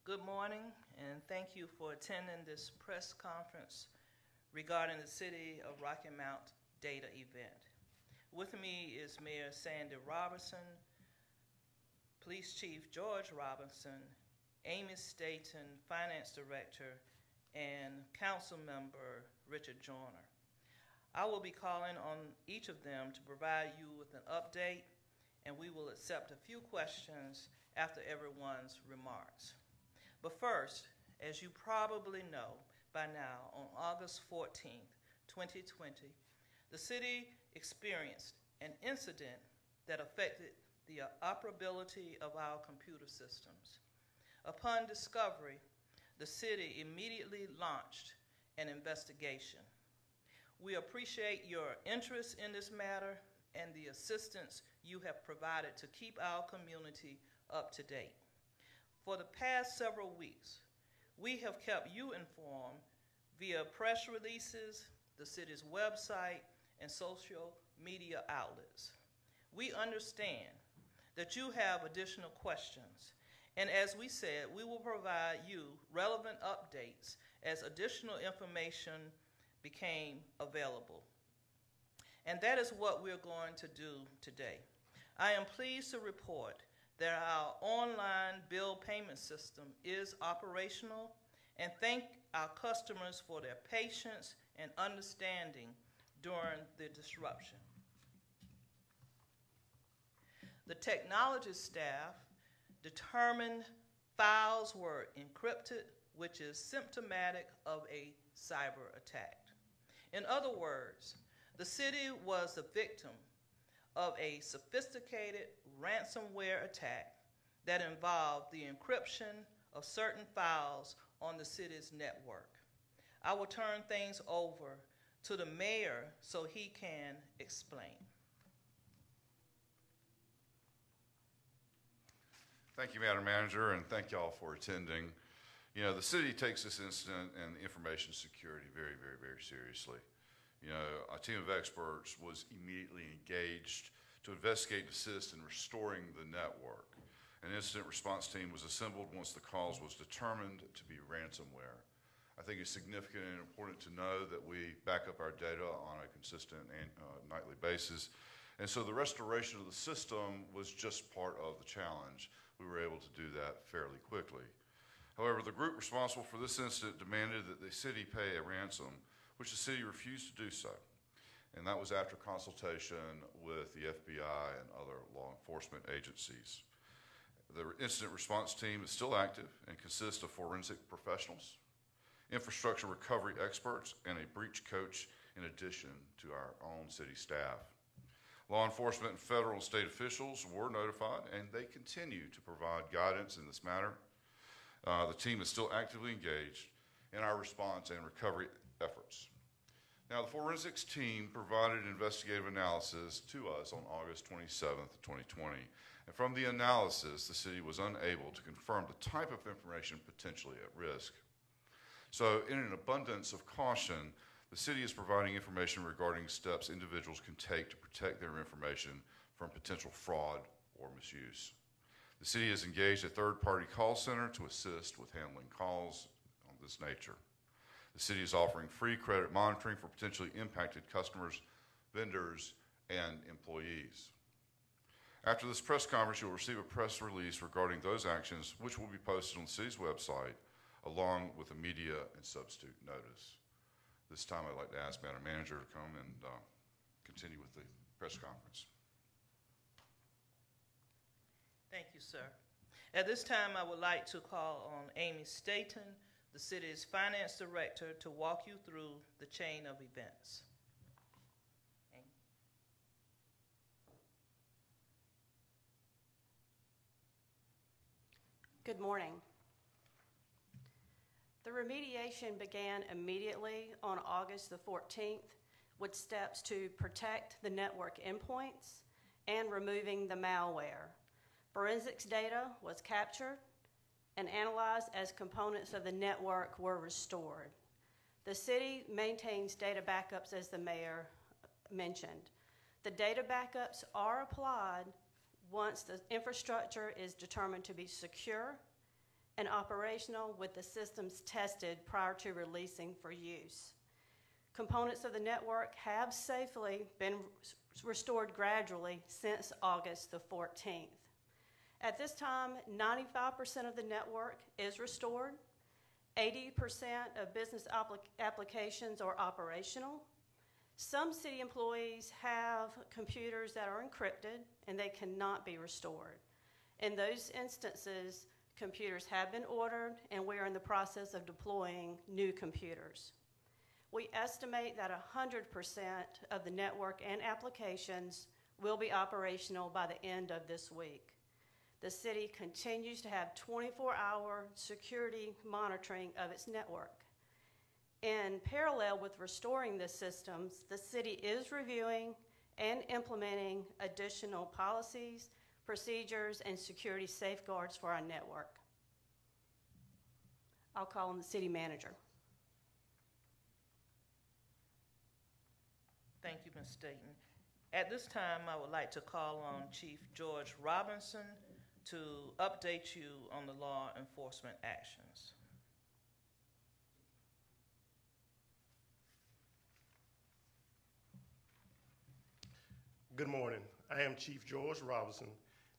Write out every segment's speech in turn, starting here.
Good morning, and thank you for attending this press conference regarding the City of Rocky Mount data event. With me is Mayor Sandy Robertson, Police Chief George Robinson, Amy Staton, Finance Director, and Council Member Richard Joyner. I will be calling on each of them to provide you with an update, and we will accept a few questions after everyone's remarks. But first, as you probably know by now, on August 14th, 2020, the city experienced an incident that affected the operability of our computer systems. Upon discovery, the city immediately launched an investigation. We appreciate your interest in this matter and the assistance you have provided to keep our community up to date. For the past several weeks, we have kept you informed via press releases, the city's website, and social media outlets. We understand that you have additional questions, and as we said, we will provide you relevant updates as additional information became available. And that is what we're going to do today. I am pleased to report that our online bill payment system is operational, and thank our customers for their patience and understanding during the disruption. The technology staff determined files were encrypted, which is symptomatic of a cyber attack. In other words, the city was the victim of a sophisticated ransomware attack that involved the encryption of certain files on the city's network. I will turn things over to the mayor so he can explain. Thank you, Madam Manager, and thank you all for attending. You know, the city takes this incident and information security very, very, very seriously. You know, a team of experts was immediately engaged to investigate and assist in restoring the network. An incident response team was assembled once the cause was determined to be ransomware. I think it's significant and important to know that we back up our data on a consistent and nightly basis. And so the restoration of the system was just part of the challenge. We were able to do that fairly quickly. However, the group responsible for this incident demanded that the city pay a ransom, which the city refused to do so. And that was after consultation with the FBI and other law enforcement agencies. The incident response team is still active and consists of forensic professionals, infrastructure recovery experts, and a breach coach in addition to our own city staff. Law enforcement and federal and state officials were notified, and they continue to provide guidance in this matter. The team is still actively engaged in our response and recovery efforts. Now, the forensics team provided investigative analysis to us on August 27th, 2020. And from the analysis, the city was unable to confirm the type of information potentially at risk. So, in an abundance of caution, the city is providing information regarding steps individuals can take to protect their information from potential fraud or misuse. The city has engaged a third-party call center to assist with handling calls of this nature. The city is offering free credit monitoring for potentially impacted customers, vendors, and employees. After this press conference, you'll receive a press release regarding those actions, which will be posted on the city's website, along with a media and substitute notice. This time, I'd like to ask Madam Manager to come and continue with the press conference. Thank you, sir. At this time, I would like to call on Amy Staton, the city's finance director, to walk you through the chain of events. Amy. Good morning. The remediation began immediately on August the 14th with steps to protect the network endpoints and removing the malware. Forensics data was captured and analyzed as components of the network were restored. The city maintains data backups, as the mayor mentioned. The data backups are applied once the infrastructure is determined to be secure and operational with the systems tested prior to releasing for use. Components of the network have safely been restored gradually since August the 14th. At this time, 95% of the network is restored. 80% of business applications are operational. Some city employees have computers that are encrypted and they cannot be restored. In those instances, computers have been ordered and we are in the process of deploying new computers. We estimate that 100% of the network and applications will be operational by the end of this week. The city continues to have 24-hour security monitoring of its network. In parallel with restoring the systems, the city is reviewing and implementing additional policies, procedures, and security safeguards for our network. I'll call on the city manager. Thank you, Ms. Staton. At this time, I would like to call on Chief George Robinson to update you on the law enforcement actions. Good morning. I am Chief George Robinson.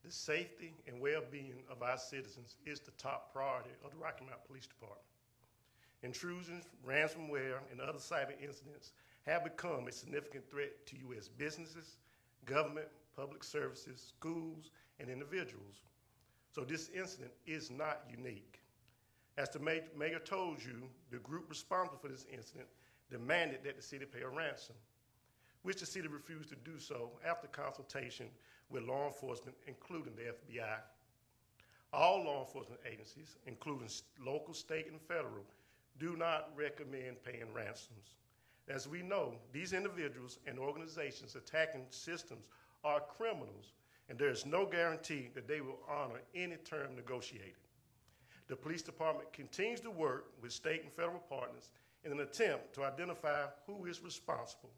The safety and well-being of our citizens is the top priority of the Rocky Mount Police Department. Intrusions, ransomware, and other cyber incidents have become a significant threat to U.S. businesses, government, public services, schools, and individuals. So this incident is not unique. As the mayor told you, the group responsible for this incident demanded that the city pay a ransom, which the city refused to do so after consultation with law enforcement, including the FBI. All law enforcement agencies, including local, state, and federal, do not recommend paying ransoms. As we know, these individuals and organizations attacking systems are criminals, and there is no guarantee that they will honor any term negotiated. The police department continues to work with state and federal partners in an attempt to identify who is responsible.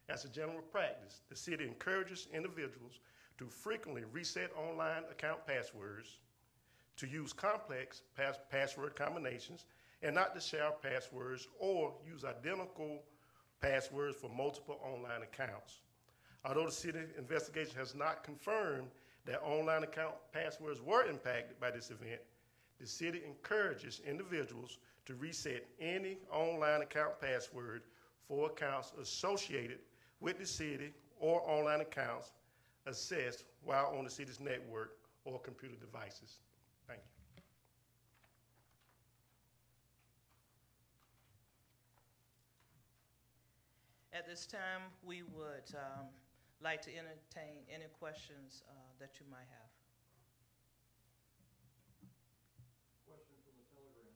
As a general practice, the city encourages individuals to frequently reset online account passwords, to use complex password combinations, and not to share passwords or use identical passwords for multiple online accounts. Although the city investigation has not confirmed that online account passwords were impacted by this event, the city encourages individuals to reset any online account password for accounts associated with the city or online accounts accessed while on the city's network or computer devices. Thank you. At this time, we would like to entertain any questions that you might have. Question from the Telegram.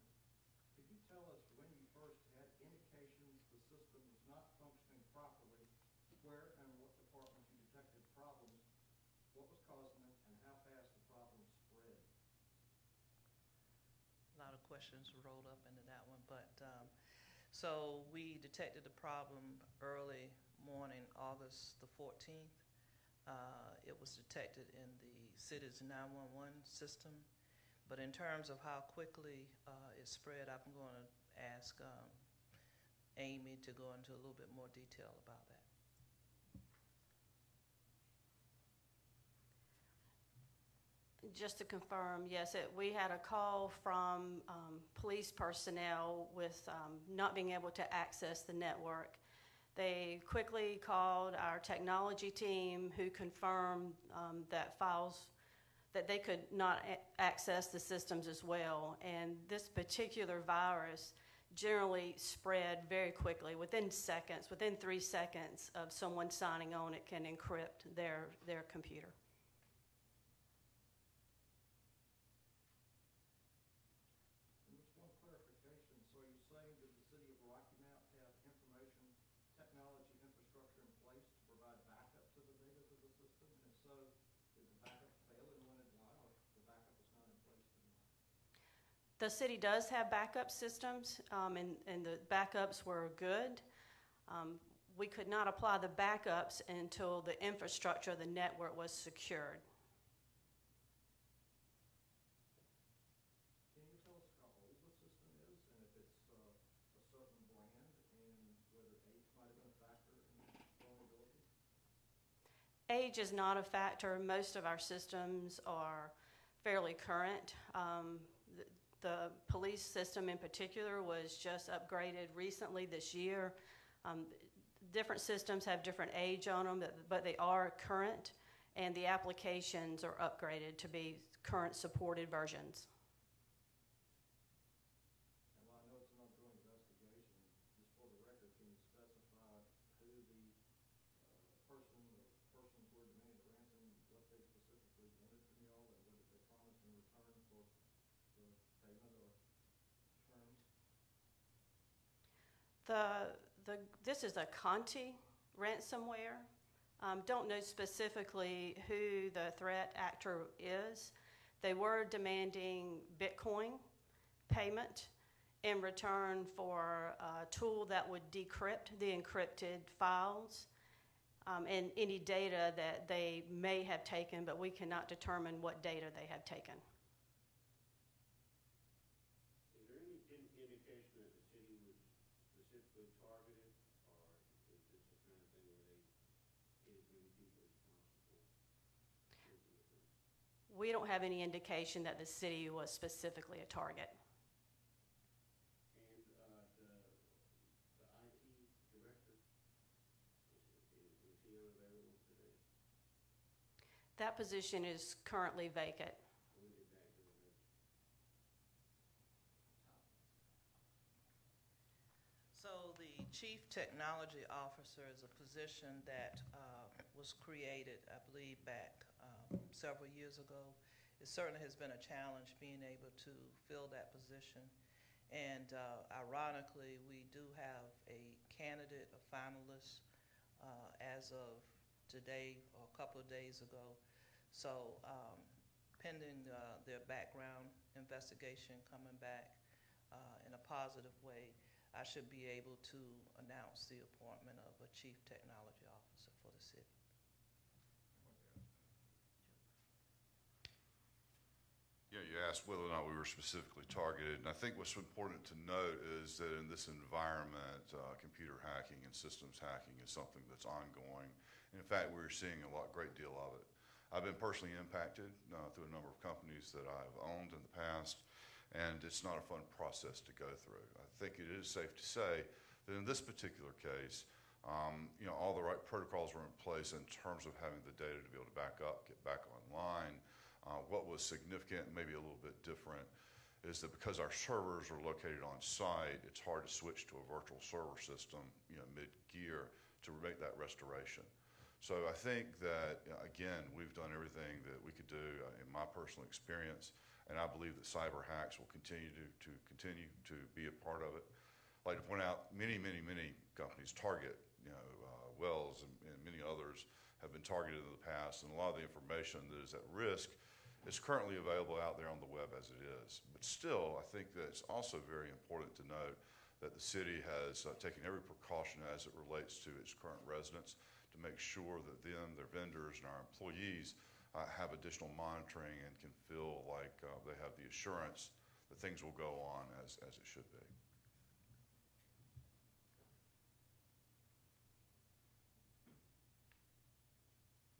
Could you tell us when you first had indications the system was not functioning properly, where and what departments you detected problems, what was causing it, and how fast the problem spread? A lot of questions rolled up into that one, but so we detected the problem early morning, August the 14th. It was detected in the city's 911 system, but in terms of how quickly it spread, I'm going to ask Amy to go into a little bit more detail about that. Just to confirm, yes, we had a call from police personnel with not being able to access the network. They quickly called our technology team, who confirmed that they could not access the systems as well. And this particular virus generally spread very quickly. Within seconds, within 3 seconds of someone signing on, it can encrypt their computer. The city does have backup systems, and the backups were good. We could not apply the backups until the infrastructure of the network was secured. Can you tell Age is not a factor. Most of our systems are fairly current. The police system in particular was just upgraded recently this year. Different systems have different age on them, but they are current, and the applications are upgraded to be current supported versions. And while I know it's an ongoing investigation, just for the record, can you specify who the person or persons were demanded ransom, what they specifically wanted from y'all, and what did they promise in return for the payment or terms? This is a Conti ransomware. Don't know specifically who the threat actor is. They were demanding Bitcoin payment in return for a tool that would decrypt the encrypted files and any data that they may have taken, but we cannot determine what data they have taken. Is there any indication that the city was specifically targeted, or is this the kind of thing where they get as many people as possible? We don't have any indication that the city was specifically a target. And the IT director, was he unavailable today? That position is currently vacant. When did that go away? So the Chief Technology Officer is a position that was created, I believe, back several years ago. It certainly has been a challenge being able to fill that position. And ironically, we do have a candidate, a finalist, as of today or a couple of days ago. So pending their background investigation coming back in a positive way, I should be able to announce the appointment of a Chief Technology Officer for the city. Yeah, you asked whether or not we were specifically targeted, and I think what's important to note is that in this environment, computer hacking and systems hacking is something that's ongoing. In fact, we're seeing a great deal of it. I've been personally impacted through a number of companies that I've owned in the past, and it's not a fun process to go through. I think it is safe to say that in this particular case, all the right protocols were in place in terms of having the data to be able to back up, get back online. What was significant, maybe a little bit different, is that because our servers are located on site, it's hard to switch to a virtual server system, mid-gear to make that restoration. So I think that, again, we've done everything that we could do in my personal experience, and I believe that cyber hacks will continue to be a part of it. I'd like to point out many companies, Target, Wells, and many others have been targeted in the past, and a lot of the information that is at risk is currently available out there on the web as it is. But still, I think that it's also very important to note that the city has taken every precaution as it relates to its current residents to make sure that them, their vendors, and our employees have additional monitoring and can feel like they have the assurance that things will go on as it should be.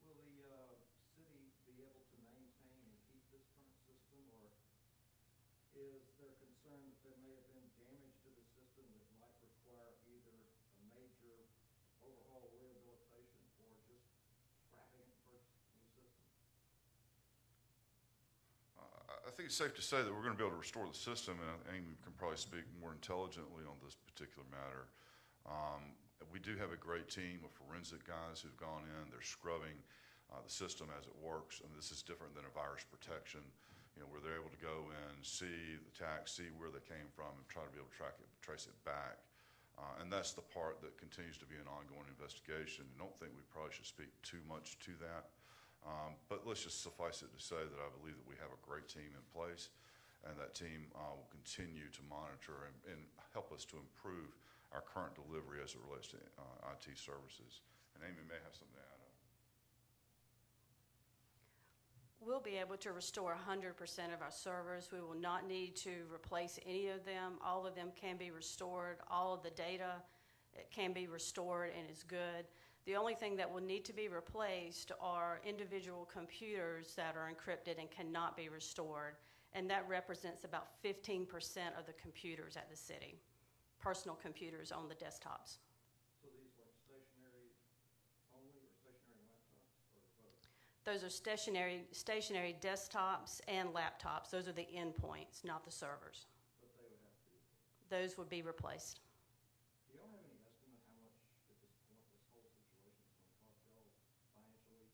Will the city be able to maintain and keep this current system, or is there concern that there may have been damage to the system that might require either a major overhaul rehabilitation or just scrapping it and purchasing a new system? I think it's safe to say that we're going to be able to restore the system, and Amy can probably speak more intelligently on this particular matter. We do have a great team of forensic guys who've gone in. They're scrubbing the system as it works, and this is different than a virus protection, where they're able to go in, see the attacks, see where they came from, and try to be able to trace it back. And that's the part that continues to be an ongoing investigation. I don't think we probably should speak too much to that. But let's just suffice it to say that I believe that we have a great team in place, and that team will continue to monitor and help us to improve our current delivery as it relates to IT services. And Amy may have something to add. We'll be able to restore 100% of our servers. We will not need to replace any of them. All of them can be restored. All of the data can be restored and is good. The only thing that will need to be replaced are individual computers that are encrypted and cannot be restored, and that represents about 15% of the computers at the city, personal computers on the desktops. So these like stationary only or stationary laptops or both? Those are stationary desktops and laptops. Those are the endpoints, not the servers. But they would have to be replaced. Those would be replaced. Do y'all have any estimate how much at this point this whole situation is going to cost y'all financially?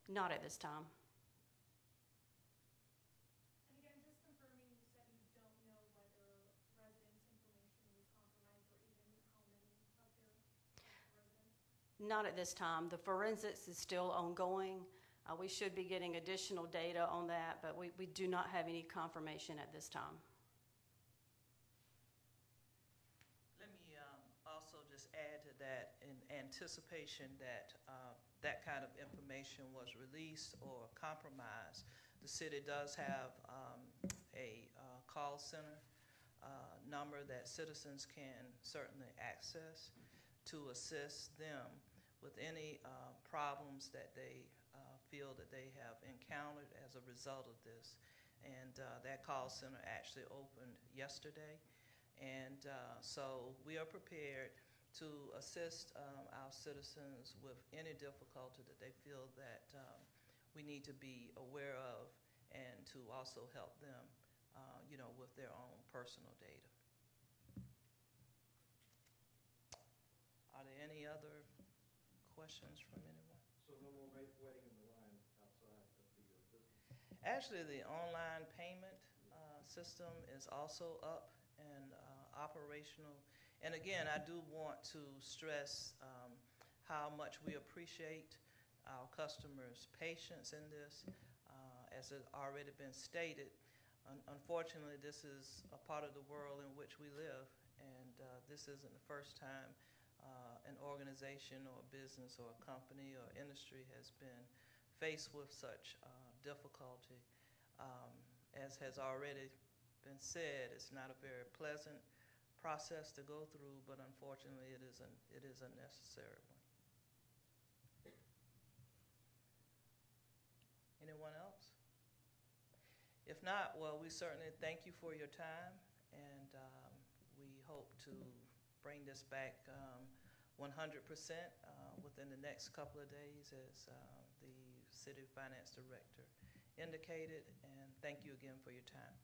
Not at this time. And again, just confirming, you said you don't know whether residents' information was compromised or even how many of their residents? Not at this time. The forensics is still ongoing. We should be getting additional data on that, but we do not have any confirmation at this time. Let me also just add to that, in anticipation that that kind of information was released or compromised, the city does have a call center number that citizens can certainly access to assist them with any problems that they feel that they have encountered as a result of this. And that call center actually opened yesterday. And so we are prepared to assist our citizens with any difficulty that they feel that we need to be aware of, and to also help them, with their own personal data. Are there any other questions from anyone? So no more waiting in the line outside of the business? Actually, the online payment system is also up and operational. And again, I do want to stress how much we appreciate our customers' patience in this. As has already been stated, unfortunately, this is a part of the world in which we live, and this isn't the first time an organization or a business or a company or industry has been faced with such difficulty. As has already been said, it's not a very pleasant process to go through, but unfortunately it is a necessary one. Anyone else? If not, well, we certainly thank you for your time, and we hope to bring this back 100% within the next couple of days, as the City Finance Director indicated, and thank you again for your time.